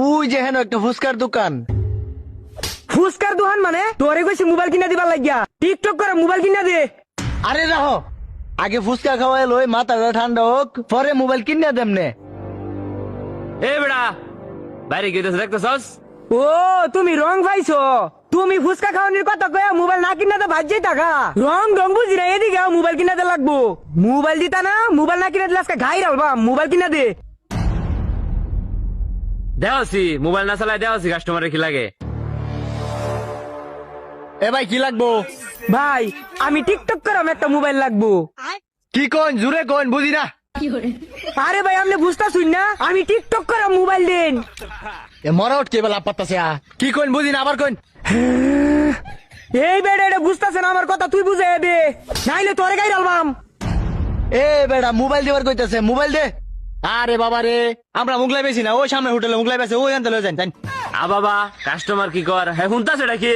ওই যে হেন একটা ফুচকার দোকান। ফুসকার দোকান মানে তোরে কইছি মোবাইল কিনা দিবার লাগিয়া টিকটক করে মোবাইল কিনা দে। আরে রাহো, আগে ফুচকা খাওয়াই লই, মাথাটা ঠান্ডা হোক, পরে মোবাইল কিনে দেমনে। এ বেড়া বাইরে গিয়ে দেখতেছস? ও তুমি রং পাইছো, তুমি ফুচকা খাওয়ানোর কথা কয়া মোবাইল না কিনা তো ভাজ্যই থাকা। রং রং বুঝি না, এদিকে আও, মোবাইল কিনা দে লাগবো। মোবাইল দিতা না, মোবাইল না কিনা দিলে আজকে ঘাই রালবা। মোবাইল কিনা দে। দেওয়াছি মোবাইল না চালাই দেওয়াছি কাস্টমারের কি লাগে। এ ভাই কি লাগবো? ভাই আমি টিকটক করাম, একটা মোবাইল লাগবো। কি কোন, জুড়ে কোন, বুঝি না। আরে ভাই আপনি বুঝতেছুন না, আমি টিকটক করাম, মোবাইল দেন। এ মরা উঠ কেবল পাত্তাছে। কি কোন বুঝি না, আবার কোন। এই বেড়ে এটা বুঝতেছে না আমার কথা, তুই বুঝে দে, নাইলে তোরে গাই ডালবাম। এ বেড়া মোবাইল দেবার কইতাছে, মোবাইল দে। আরে বাবা রে, আমরা মুগলাই বেশি না, ওই সামনে হোটেলে মুগলাই বেছে, ওই আনতে লয়ে যান। আ বাবা কাস্টমার কি কর, হ্যাঁ শুনতাছে নাকি?